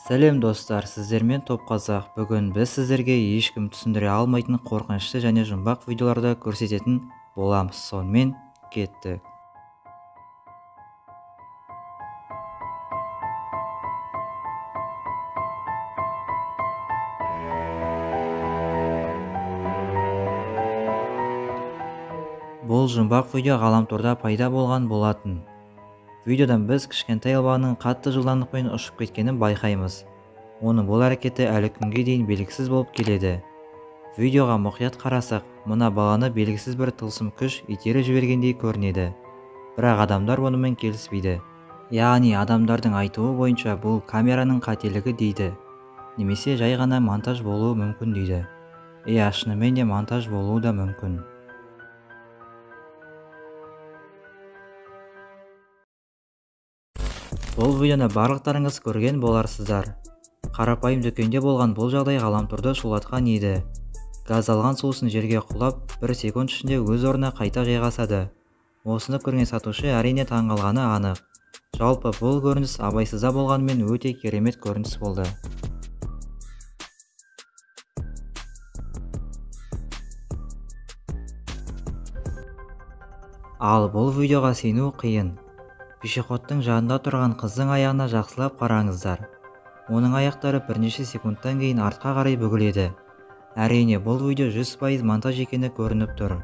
Сәлем достар, сіздермен топ қазақ. Бүгін біз сіздерге ешкім түсіндіре алмайтын қорқынышты және жұмбақ видеоларды көрсететін боламыз. Сонымен кеттік. Бұл жұмбақ видео ғаламторда пайда болған болатын. Видеодан біз кішкентай албаның қатты жылдамдықпен ұшып кеткенін байқаймыз. Оның бұл әрекеті әлі күнге дейін белгісіз болып келеді. Видеоға мұқият қарасақ, мына баланы белгісіз бір тылсым күш итеріп жібергендей көрінеді. Бірақ адамдар онымен келіспейді. Яғни адамдардың айтуы бойынша бұл камераның қателігі дейді. Немесе жай ғана монтаж болуы мүмкін дейді. Шынымен де монтаж болуы да мүмкін. Бұл видеоны барлықтарыңыз көрген боларсыздар. Қарапайым дүкенде болған бұл жағдай ғаламторды шулатқан еді. Газ алған сусын жерге құлап, 1 секунд ішінде өз орнына қайта жайғасады. Осыны көрген сатушы әрине таңғалғаны анық. Жалпы бұл көрініс абайсызда болғанымен өте керемет көрініс болды. Ал бұл видеоға сену қиын. Пешеходтың жанында тұрған қыздың аяғына жақсылап қараңыздар. Оның аяқтары бірнеше секундтан кейін артқа қарай бүгіледі. Әрине бұл видео 100% монтаж екені көрініп тұр.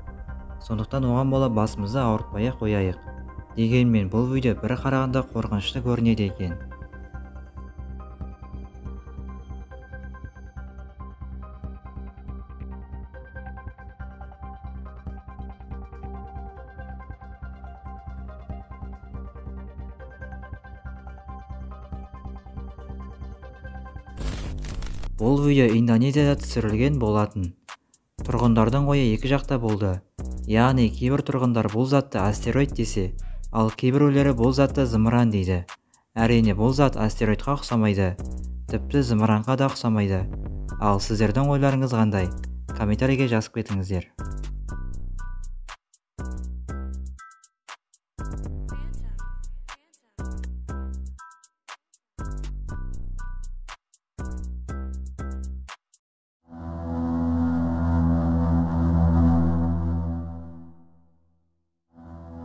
Сондықтан оған бола басымызды ауыртпай қояйық. Дегенмен бұл видео бір қарағанда қорқынышты көрінеді екен. Бұл видео Индонезияда түсірілген болатын. Тұрғындардың ойы екі жақта болды. Яғни кейбір тұрғындар бұл затты астероид десе, ал кейбіреулері бұл затты зымыран дейді. Әрине бұл зат астероидқа ұқсамайды, тіпті зымыранға да ұқсамайды. Ал сіздердің ойларыңыз қандай? Комментарийге жазып кетіңіздер.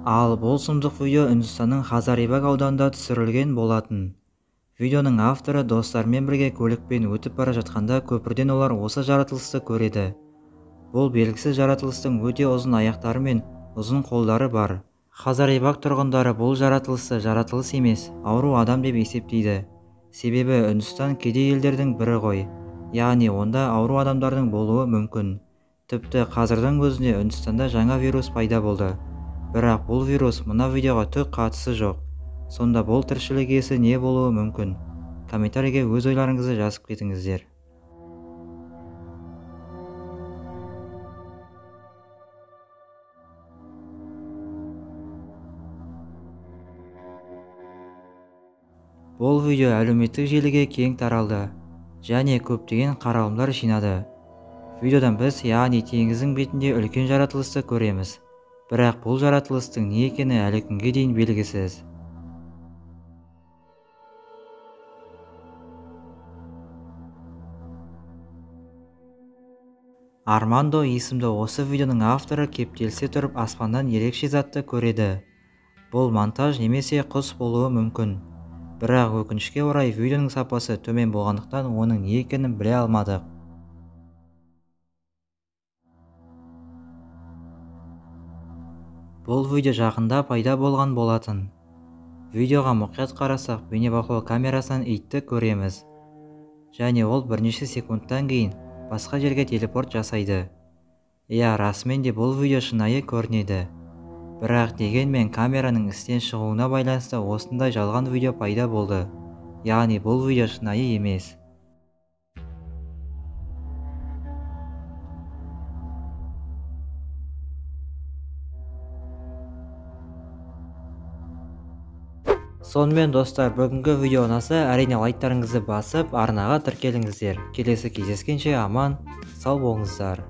Ал бұл сұмдық видео Үндістанның Хазарибаг ауданында түсірілген болатын. Видеоның авторы достарымен бірге көлікпен өтіп бара жатқанда көпірден олар осы жаратылысты көреді. Бұл белгісіз жаратылыстың өте ұзын аяқтары мен ұзын қолдары бар. Хазарибаг тұрғындары бұл жаратылысты жаратылыс емес, ауру адам деп есептейді. Себебі Үндістан кедей елдердің бірі ғой. Яғни онда ауру адамдардың болуы мүмкін. Тіпті қазірдің өзінде Үндістанда жаңа вирус пайда болды. Бірақ бұл вирус мына видеоға түк қатысы жоқ. Сонда бұл тіршілік иесі не болуы мүмкін? Комментарийге өз ойларыңызды жазып кетіңіздер. Бұл видео әлеуметтік желіге кең таралды және көптеген қаралымдар жинады. Видеодан біз яғни теңіздің бетінде үлкен жаратылысты көреміз. Бірақ бұл жаратылыстың не екені әлі күнге дейін белгісіз. Армандо есімді осы видеоның авторы кептелсе тұрып аспаннан ерекше затты көреді. Бұл монтаж немесе құс болуы мүмкін. Бірақ өкінішке орай видеоның сапасы төмен болғандықтан оның не екенін біле алмадық. Бұл видео жақында пайда болған болатын. Видеоға мұқият қарасақ, бейнебақылау камерасынан итті көреміз. Және ол бірнеше секундтан кейін басқа жерге телепорт жасайды. Расымен де бұл видео шынайы көрінеді. Бірақ дегенмен камераның істен шығуына байланысты осындай жалған видео пайда болды. Яғни бұл видео шынайы емес. Сонымен достар, бүгінгі видео ұнаса, әрине лайктарыңызды басып, арнаға тіркеліңіздер. Келесі кездескенше аман, сау болыңыздар.